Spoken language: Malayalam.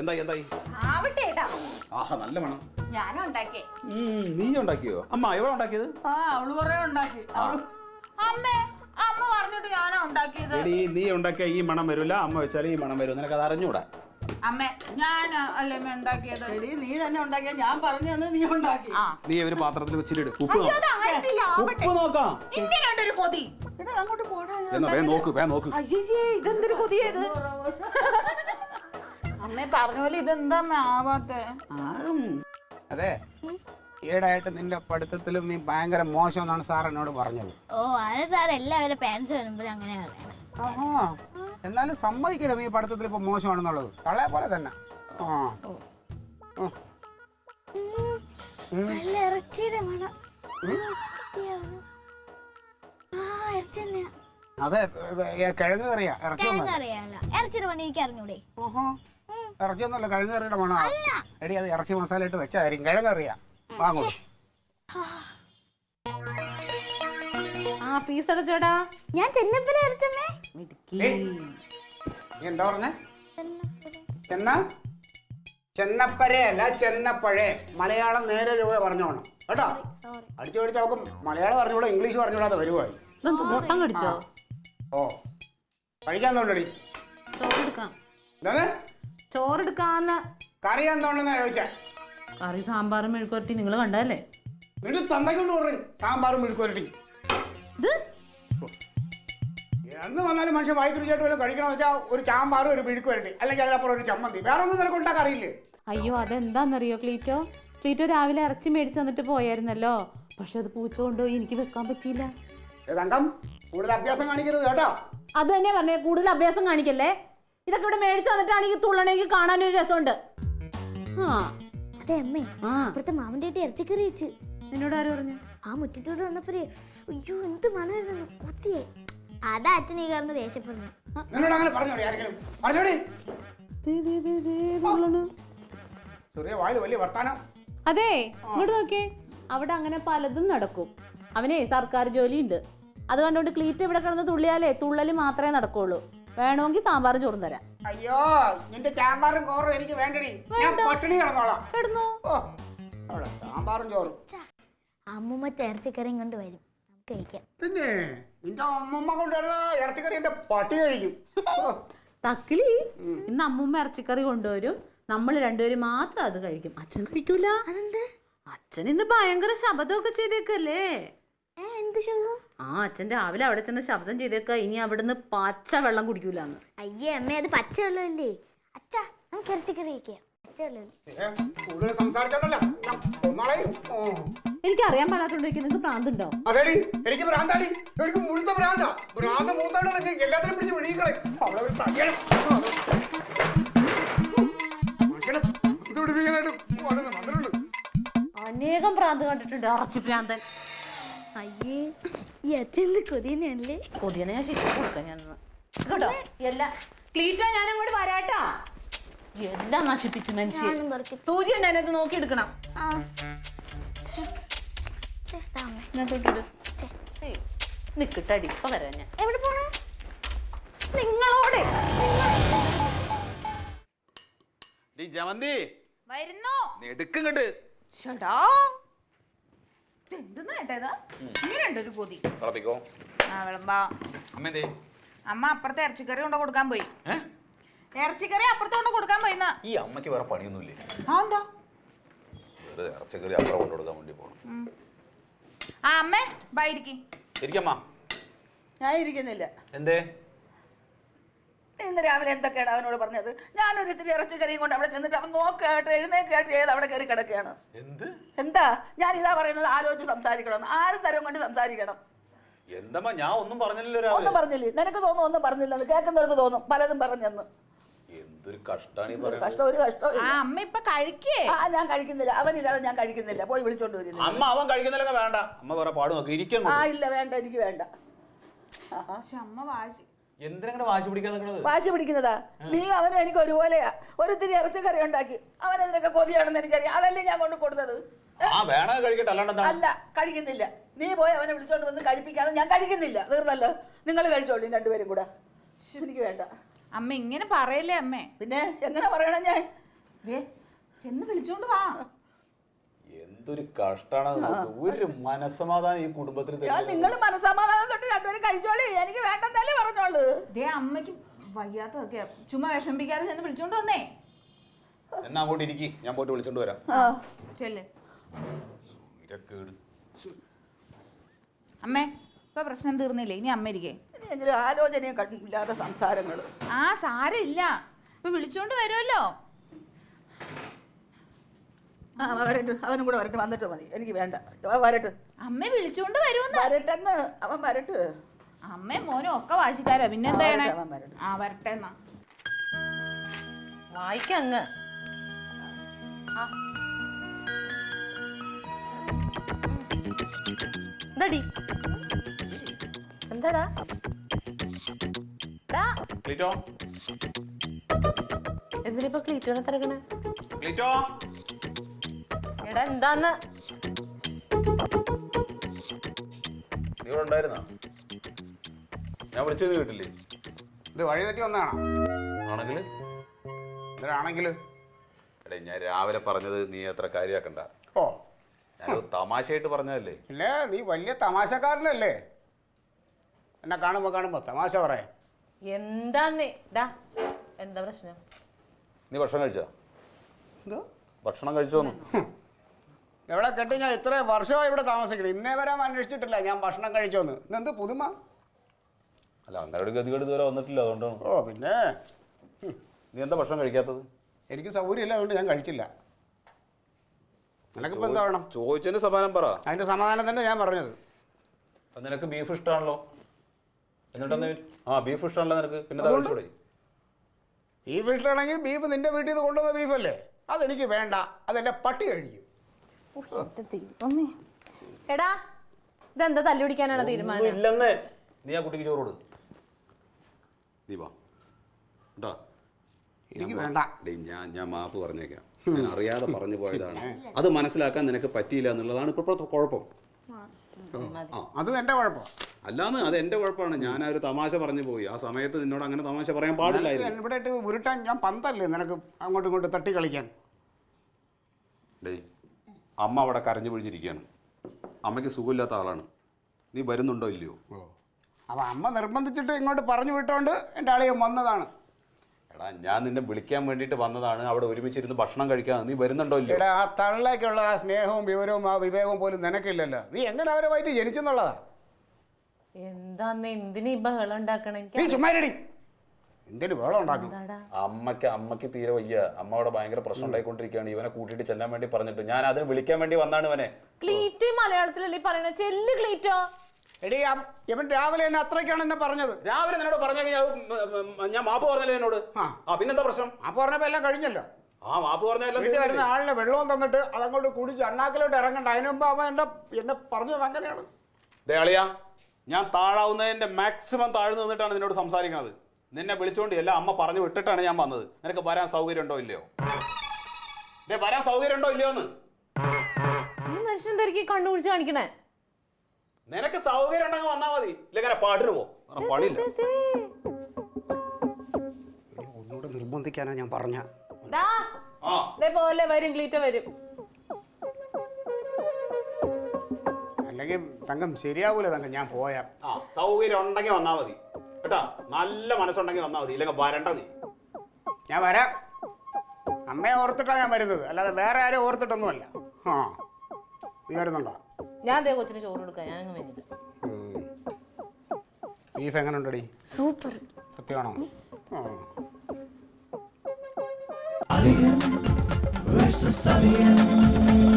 എന്തായി ആവട്ടെ ഏട്ടാ. ആഹാ നല്ല മണം. ഞാനും ഉണ്ടാക്കിയേ. നീ ഉണ്ടാക്കിയോ? അമ്മ എവിടെ ഉണ്ടാക്കിയത്? അവള് കുറെ ഉണ്ടാക്കി. അമ്മേ അമ്മ പറഞ്ഞിട്ട് ഞാനാ ഉണ്ടാക്കിയത്. നീ ഉണ്ടാക്കിയ ഈ മണം വരില്ല, അമ്മ വെച്ചാൽ ഈ മണം വരും. നിനക്ക് അത് അറിഞ്ഞൂടാ? അമ്മേ ഞാൻ അല്ലേ ഉണ്ടാക്കിയത്. നീ തന്നെ ഉണ്ടാക്കിയ ഞാൻ പറഞ്ഞു തന്നത് നീ ഉണ്ടാക്കി. നീ ഒരു പാത്രത്തിൽ വെച്ചിട്ട് ഉപ്പ് നോക്കാം. ഇങ്ങനെയുണ്ടൊരു കൊതി. അങ്ങോട്ട് പോടാ. എന്നാ വേഗം നോക്ക്. അയ്യേ ഇതെന്തൊരു കൊതിയത്. അമ്മേ പറഞ്ഞ പോലെ ഇതെന്താ ആവാത്തെ? അതെ, ഈടായിട്ട് നിന്റെ പഠിത്തത്തിലും നീ ഭയങ്കര മോശം എന്നാണ് സാർ എന്നോട് പറഞ്ഞത്. ഓ അത് സാർ എല്ലാവരുടെ പാരന്റ്സ് വരുമ്പോഴും അങ്ങനെ പറയണം. എന്നാലും സമ്മതിക്കരുത് നീ പഠിത്തത്തിൽ ഇപ്പൊ മോശമാണെന്നുള്ളത്. തള്ളയെ പോലെ തന്നെ. നല്ല ഇറച്ചിയുടെ മണം. അതെ, കിഴങ്ങ് കറിയാ. ഇറച്ചിയൊന്നും അറിയാമല്ലോ, ഇറച്ചിയുടെ മണം എനിക്ക് അറിഞ്ഞൂടെ? ഇറച്ചിയൊന്നുമല്ല, കിഴങ്ങ് കറിയുടെ മണമാണ്. എടി അത് ഇറച്ചി മസാല ഇട്ട് വെച്ചായിരിക്കും. കിഴങ്ങ് കറിയാ. വാങ്ങൂ. ഫീസ് അടച്ചോടാ. ഞാൻ ചെന്നപ്പല ഇറച്ചമ്മേ. എന്താ പറഞ്ഞേ? ചെന്നപ്പരയല്ല, ചെന്നപ്പഴേ. മലയാളം നേരെ രൂപ പറഞ്ഞോണം കേട്ടോ. അടിച്ചു പഠിച്ച് അവക്ക് മലയാളം പറഞ്ഞൂടാ, ഇംഗ്ലീഷ് പറഞ്ഞൂടാതെ വരുവായി. മുട്ടം കടിച്ചോ? ഓ, കഴിക്കാൻ തോണ്ടടി. ചോറെടുക്കാന്ന്. കറി എന്തോണ്ടെന്നാ ചോദിച്ചാ? കറി സാമ്പാറും മെഴുക്കുവരട്ടി നിങ്ങൾ കണ്ടല്ലേ? നിന്റെ തന്തയ്ക്കൊണ്ട് പറയും സാമ്പാറും മെഴുക്കുവരട്ടി. എന്ന് വന്നാലും മനുഷ്യൻ വായിക്കുറിച്ചായിട്ട് വല്ലതും കഴിക്കണമെന്ന് വെച്ചാൽ ഒരു സാമ്പാറും ഒരു മെഴുക്കുവരട്ടി, അല്ലെങ്കിൽ അതിനപ്പുറം ഒരു ചമ്മന്തി. വേറെ ഒന്നും നിനക്ക് ഉണ്ടാക്കാൻ അറിയില്ലേ? അയ്യോ അതെന്താന്നറിയോ ക്ലീറ്റോ രാവിലെ ഇറച്ചി മേടിച്ച് തന്നിട്ട് പോയായിരുന്നല്ലോ. പക്ഷെ അത് പൂച്ച കൊണ്ടുപോയി എനിക്ക് വെക്കാൻ പറ്റിയില്ല. തങ്കം, കൂടുതൽ അഭ്യാസം കാണിക്കരുത് കേട്ടോ. അത് തന്നെ പറഞ്ഞേ, കൂടുതൽ അഭ്യാസം കാണിക്കല്ലേ. ഇതൊക്കെ ഇവിടെ മേടിച്ച് തന്നിട്ടാണെങ്കിൽ തുള്ളണെങ്കിൽ കാണാനൊരു രസമുണ്ട്. അതെ അമ്മേ, ഇവിടുത്തെ മാമന്റെ ഇറച്ചിക്കറി വെച്ച്. എന്നോട് ആര് പറഞ്ഞു? ആ മുറ്റത്തോട് വന്നപ്പോഴേ അയ്യോ എന്ത് മണമായിരുന്നു, കുത്തിയേ. അതാ അച്ഛനീ കാരണം ദേഷ്യപ്പെടുന്നു. അങ്ങനെ പറഞ്ഞോടി ആരെങ്കിലും? പറഞ്ഞോടി. ചെറിയ വായിൽ വലിയ വർത്താനം. അതെ, ഇങ്ങോട്ട് നോക്കിയേ. അവിടെ അങ്ങനെ പലതും നടക്കും. അവനെ സർക്കാർ ജോലിയുണ്ട്. അത് കണ്ടോണ്ട് ക്ലീറ്റ് ഇവിടെ കിടന്ന് തുള്ളിയാലേ തുള്ളല് മാത്രമേ നടക്കുള്ളൂ. വേണമെങ്കിൽ സാമ്പാറും ചോറും തരാം. അയ്യോ, നിന്റെ സാമ്പാറും ചോറും എനിക്ക് വേണ്ടടി. ഞാൻ പട്ടിണി കിടന്നോളാം. സാമ്പാറും ചോറും അമ്മൂമ്മ ഇറച്ചിക്കറിയും കൊണ്ട് വരും, നമുക്ക് കഴിക്കാം. പിന്നെ നിന്റെ അമ്മമ്മ കൊണ്ടുവരുന്ന ഇറച്ചിക്കറി എന്റെ പട്ടി കഴിക്കും. തക്കിളി, ഇന്ന് അമ്മൂമ്മ ഇറച്ചിക്കറി കൊണ്ടുവരും. നമ്മൾ രണ്ടുപേരും മാത്രം അത് കഴിക്കും. അച്ഛൻ കഴിക്കൂല. അച്ഛൻ ഇന്ന് ഭയങ്കര ശബ്ദമൊക്കെ ചെയ്തേക്കല്ലേ. എന്ത് ശബ്ദം? അച്ഛൻ രാവിലെ അവിടെ ചെന്ന് ശബ്ദം ചെയ്തേക്ക, ഇനി അവിടുന്ന് പച്ച വെള്ളം കുടിക്കൂലെന്ന്. അയ്യേ അമ്മേ, അത് പച്ച വെള്ളമല്ലേ. അച്ഛാ നമുക്ക് ഇറച്ചിക്കറി കഴിക്കാം. എനിക്ക് അറിയാൻ പാടാത്തോണ്ടിരിക്കും. നിങ്ങൾക്ക് ഭ്രാന്തുണ്ടോ? അതെടി, എനിക്ക് ഭ്രാന്താടി. എനിക്ക് മുഴുത്ത ഭ്രാന്താ. ഭ്രാന്ത് മൂത്തോണ്ടാണ് എല്ലാത്തിനും പിടിച്ച് വിളികളെ. അനേകം ഭ്രാന്ത് കണ്ടിട്ടുണ്ട്. ഇറച്ചി ഭ്രാന്തൻ. അയ്യേ, ഈ അച്ഛൻ കൊതിയനല്ലേ. കൊതിയനെ ഞാൻ ശരിക്കും കൊടുക്കാം. ഞാൻ കേട്ടോ എല്ലാം ക്ലീറ്റോ, ഞാനും കൂടി വരാട്ടാ. എല്ലാം നശിപ്പിച്ചു മനുഷ്യൻ. സൂചി ഉണ്ട് അതിനകത്ത് നോക്കി എടുക്കണം. നിക്കട്ടടി, ഇപ്പൊ വരാം ഞാൻ. എവിടെ പോണു? നിങ്ങളോടെ ജമന്തി വരുന്നു. എടുക്കങ്ങട്ട്. ഇങ്ങനെയുണ്ടൊരു കൊതി. അമ്മ അമ്മ അപ്പുറത്തെ ഇറച്ചിക്കറി കൊണ്ട് കൊടുക്കാൻ പോയി. ഇറച്ചിക്കറി അപ്പുറത്ത് കൊണ്ട് കൊടുക്കാൻ പോയിന്ന്. ഈ അമ്മക്ക് വേറെ പണിയൊന്നുമില്ലേ? എന്താ ഇറച്ചിക്കറി അപ്പുറം കൊണ്ടു കൊടുക്കാൻ വേണ്ടി പോകണം. അമ്മേ ബൈരിക്കും. ശരിക്കമ്മ ഞാൻ ഇരിക്കുന്നില്ല. എന്തേ? ഇന്ന് രാവിലെ എന്തൊക്കെയാണ് അവനോട് പറഞ്ഞത്? ഞാനൊരു ഇത്തിരി ഇറച്ചിക്കറിയും കൊണ്ട് അവിടെ ചെന്നിട്ട് അവൻ നോക്കേട്ട് എഴുന്നേക്കേട്ട് ചെയ്ത് അവിടെ കയറി കിടക്കുകയാണ്. എന്താ ഞാൻ ഇതാ പറയുന്നത്? ആലോചിച്ച് സംസാരിക്കണം. ആരും തരം കൊണ്ട് സംസാരിക്കണം. എന്തമ്മ, ഞാൻ ഒന്നും പറഞ്ഞില്ലല്ലോ. ഒന്നും പറഞ്ഞില്ലേ? നിനക്ക് തോന്നും ഒന്നും പറഞ്ഞില്ലെന്ന്. കേൾക്കുന്നവർക്ക് തോന്നും പലതും പറഞ്ഞെന്ന്. എന്തൊരു കഷ്ടാണ്. കഷ്ടം, ഒരു കഷ്ടം. അമ്മ ഇപ്പൊ കഴിക്കേ? ഞാൻ കഴിക്കുന്നില്ല. അവനില്ലാതെ ഞാൻ കഴിക്കുന്നില്ല. പോയി വിളിച്ചോണ്ട് വരുന്നു. അമ്മ അവൻ കഴിക്കുന്നില്ലൊക്കെ വേണ്ട. അമ്മ വേറെ പാട് നോക്കി ഇരിക്കുന്നു. ഇല്ല, വേണ്ട, എനിക്ക് വേണ്ട. അമ്മ വാശി. എന്തിനാ വാശി പിടിക്കാൻ നിൽക്കുന്നത്? വാശി പിടിക്കുന്നതാ നീ. അവനും എനിക്ക് ഒരുപോലെയാ. ഒരിത്തിരി ഇറച്ചിക്കറി ഉണ്ടാക്കി അവനതിനൊക്കെ കൊതിയാണെന്ന് എനിക്കറിയാം. അതല്ലേ ഞാൻ കൊണ്ട് കൊടുത്തത്. അല്ല, കഴിക്കുന്നില്ല. നീ പോയി അവനെ വിളിച്ചോണ്ട് വന്ന് കഴിപ്പിക്കാതെ ഞാൻ കഴിക്കുന്നില്ല. തീർന്നല്ലോ. നിങ്ങൾ കഴിച്ചോളൂ രണ്ടുപേരും കൂടെ. എനിക്ക് വേണ്ട. അമ്മ ഇങ്ങനെ പറയല്ലേ അമ്മേ. പിന്നെ എങ്ങനെ പറയണം ഞാൻ? ചെന്ന് വിളിച്ചോണ്ട് വാ. എന്തൊരു കഷ്ടാണ്. ഒരു മനസ്സമാധാനം ഈ കുടുംബത്തിൽ നിങ്ങൾ മനസ്സമാധാനം തൊട്ട് രണ്ടുപേരും കഴിച്ചോളി, എനിക്ക് വേണ്ടെന്നല്ലേ പറഞ്ഞോളൂ. അമ്മയ്ക്ക് വയ്യാത്തതൊക്കെ ചുമ്മാ വിഷമിപ്പിക്കാതെ ചെന്ന് വിളിച്ചോണ്ട് വന്നേ. എന്നാ അങ്ങോട്ട് ഇരിക്കി, ഞാൻ പോയിട്ട് വിളിച്ചോണ്ട് വരാം. ചെല്ല്. അമ്മേ ഇപ്പൊ പ്രശ്നം തീർന്നില്ലേ? ഇനി അമ്മ ഇരിക്കേ. ഇനിയെങ്കിലും ആലോചനയും ഇല്ലാത്ത സംസാരങ്ങൾ. സാരമില്ല, ഇപ്പൊ വിളിച്ചോണ്ട് വരുമല്ലോ. വരട്ടെ, അവനും കൂടെ വരട്ടെ, വന്നിട്ട് മതി, എനിക്ക് വേണ്ട. വരട്ടെ, അമ്മ വിളിച്ചോണ്ട് വരുമെന്ന്. വരട്ടെന്ന്, അവൻ വരട്ടെ. അമ്മയും മോനും ഒക്കെ വാശിക്കാരാ, പിന്നെന്താ ചെയ്യണേ? വരട്ടെ എന്നാ. വായിക്കങ്ങ്. എന്താടി എന്താടാ? എന്തിനിപ്പോ ക്ലീറ്റോനെ തിരക്കണേ? എടാ എന്താന്ന്? നീ ഇവിടെ ഉണ്ടായിരുന്നോ? ഞാൻ വിളിച്ചത് കേട്ടില്ലേ? ഇത് വഴി തെറ്റി വന്നതാണോ? ആണെങ്കില് ഇതിലാണെങ്കില് എടേ, ഞാൻ രാവിലെ പറഞ്ഞത് നീ അത്ര കാര്യാക്കണ്ട. ഓ, ഞാനത് തമാശയായിട്ട് പറഞ്ഞതല്ലേ. ഇല്ലേ, നീ വലിയ തമാശക്കാരനല്ലേ. എന്നെ കാണുമ്പോ തമാശ പറയാം. എന്താന്നേ? എന്താ പ്രശ്നം? നീ ഭക്ഷണം കഴിച്ചോ? എന്തോ ഭക്ഷണം കഴിച്ചോന്നു? എവിടെ കെട്ടി ഞാൻ ഇത്ര വർഷമായി ഇവിടെ താമസിക്കണം, ഇന്നേ വരാൻ അന്വേഷിച്ചിട്ടില്ല ഞാൻ ഭക്ഷണം കഴിച്ചോന്ന്. ഇന്നെന്ത് പുതുമ? അല്ല, അങ്ങനെ ഒരു ഗതികേട് ഇതുവരെ വന്നിട്ടില്ല, അതുകൊണ്ടാണ്. ഓ പിന്നെ നീ എന്താ ഭക്ഷണം കഴിക്കാത്തത്? എനിക്ക് സൗകര്യമില്ല, അതുകൊണ്ട് ഞാൻ കഴിച്ചില്ല. നിനക്കിപ്പോൾ എന്താ വേണം? ചോദിച്ചതിന് സമാധാനം പറ. അതിൻ്റെ സമാധാനം തന്നെ ഞാൻ പറഞ്ഞത്. നിനക്ക് ബീഫ് ഇഷ്ടമാണല്ലോ, എന്നിട്ടെന്ന് ബീഫ് ഇഷ്ടമാണല്ലോ നിനക്ക്, പിന്നെ കഴിച്ചൂടെ? ബീഫ് ഇഷ്ടമാണെങ്കിൽ ബീഫ് നിന്റെ വീട്ടിൽ നിന്ന് കൊണ്ടുവന്ന ബീഫല്ലേ, അതെനിക്ക് വേണ്ട, അതെൻ്റെ പട്ടി കഴിക്കും. എടാ, ഇതെന്താ തല്ലു പിടിക്കാനാണ് തീരുമാനം? ഇല്ലെന്നേ. നീ ആ കുട്ടിക്ക് ചോറ് കൊടു. നീ വാ കേട്ടോ. എനിക്ക് വേണ്ട. ഞാൻ മാപ്പ് പറഞ്ഞേക്കാം, ഞാൻ അറിയാതെ പറഞ്ഞു പോയതാണ്. അത് മനസ്സിലാക്കാൻ നിനക്ക് പറ്റിയില്ല എന്നുള്ളതാണ് ഇപ്പോഴത്തെ കുഴപ്പം. അതും എൻ്റെ കുഴപ്പം അല്ലാന്ന്, അത് എൻ്റെ കുഴപ്പമാണ്. ഞാൻ ആ ഒരു തമാശ പറഞ്ഞു പോയി. ആ സമയത്ത് നിന്നോട് അങ്ങനെ തമാശ പറയാൻ പാടില്ലായിരുന്നു. ഇവിടെ ഇട്ട് ഉരുട്ടാൻ ഞാൻ പന്തല്ലേ നിനക്ക് അങ്ങോട്ടും ഇങ്ങോട്ടും തട്ടി കളിക്കാൻ. അമ്മ അവിടെ കരഞ്ഞു പിഴിഞ്ഞിരിക്കുകയാണ്. അമ്മയ്ക്ക് സുഖമില്ലാത്ത ആളാണ്. നീ വരുന്നുണ്ടോ ഇല്ലയോ? അപ്പം അമ്മ നിർബന്ധിച്ചിട്ട് ഇങ്ങോട്ട് പറഞ്ഞു വിട്ടോണ്ട് എൻ്റെ ആളെയും വന്നതാണ്. എടാ, ഞാൻ നിന്നെ വിളിക്കാൻ വേണ്ടിയിട്ട് വന്നതാണ്. അവിടെ ഒരുമിച്ചിരുന്ന് ഭക്ഷണം കഴിക്കാൻ. നീ വരുന്നുണ്ടോ ഇല്ലയോ? എടാ, ആ തള്ളേക്കുള്ള ആ സ്നേഹവും വിവരവും ആ വിവേകവും പോലും നിനക്കില്ലല്ലോ. നീ എങ്ങനെ അവരെ വയറ്റി ജനിച്ചെന്നുള്ളതാ. എന്താന്ന് എന്തിനീ ബഹളം ഉണ്ടാക്കണേ? നീ ചുമ്മാരടി, എന്തിനു ബഹളം ഉണ്ടാക്കും? അമ്മയ്ക്ക് തീരെ വയ്യ. അമ്മ അവിടെ ഭയങ്കര പ്രശ്നം ഉണ്ടായിക്കൊണ്ടിരിക്കുകയാണ്. ഇവനെ കൂട്ടിയിട്ട് ചെല്ലാൻ വേണ്ടി പറഞ്ഞിട്ട് ഞാൻ അതിന് വിളിക്കാൻ വേണ്ടി വന്നാണ് ഇവനെ. ക്ലീറ്റ് മലയാളത്തിലല്ലേ പറയണ? ചെല്ല് ക്ലീറ്റോ. എടീ, ഇവൻ രാവിലെ എന്നെ അത്രയ്ക്കാണ് എന്നെ പറഞ്ഞത്. രാവിലെ നിന്നോട് പറഞ്ഞ ഞാൻ മാപ്പ് പറഞ്ഞല്ലേ എന്നോട്? പിന്നെന്താ പ്രശ്നം? മാപ്പ് പറഞ്ഞപ്പോ എല്ലാം കഴിഞ്ഞല്ലോ. മാപ്പ് പറഞ്ഞല്ലോ. വീട്ടിൽ വരുന്ന ആളിനെ വെള്ളവും തന്നിട്ട് അതങ്ങോട്ട് കുടിച്ച് അണ്ണാക്കിലോട്ട് ഇറങ്ങണ്ട. അതിന് മുമ്പ് അവൻ എന്നെ പറഞ്ഞത് അങ്ങനെയാണ്. അളിയാ, ഞാൻ താഴാവുന്നതിന്റെ മാക്സിമം താഴ്ന്നു നിന്നിട്ടാണ് നിന്നോട് സംസാരിക്കുന്നത്. നിന്നെ വിളിച്ചോണ്ട് എല്ലാം അമ്മ പറഞ്ഞു വിട്ടിട്ടാണ് ഞാൻ വന്നത്. നിനക്ക് വരാൻ സൗകര്യം ഉണ്ടോ ഇല്ലയോ? വരാൻ സൗകര്യം ഉണ്ടോ ഇല്ലയോ എന്ന് ഈ മനുഷ്യൻ തിരക്കി കണ്ണുപിടിച്ച് കാണിക്കണേ. നിനക്ക് സൗകര്യം ഉണ്ടെങ്കിൽ വന്നാ മതി, ഇല്ലെങ്കിൽ പാട്ടിന് പോ. പണിയില്ല. ഒന്നുകൂടെ നിർബന്ധിക്കാനാ ഞാൻ പറഞ്ഞ. പോലെ വരും, ക്ലീറ്റോ വരും. അല്ലെങ്കിൽ തങ്കം ശരിയാവൂല തങ്കം, ഞാൻ പോയാ. സൗകര്യം ഉണ്ടെങ്കിൽ വന്നാ മതി കേട്ടാ. നല്ല മനസ്സുണ്ടെങ്കിൽ വന്നാ മതി, ഇല്ലെങ്കിൽ വരണ്ട. നീ ഞാൻ വരാം. അമ്മയെ ഓർത്തിട്ടാണ് ഞാൻ വരുന്നത്, അല്ലാതെ വേറെ ആരും ഓർത്തിട്ടൊന്നുമല്ല. നീ വരുന്നുണ്ടോ? ഞാൻ അതേ കൊച്ചിന് ചോറ് കൊടുക്കാം. ഞാനങ്ങ് വരുന്നില്ല. ബീഫ് എങ്ങനെ ഉണ്ടടി? സൂപ്പർ. സത്യമാണോ? Versus Alien.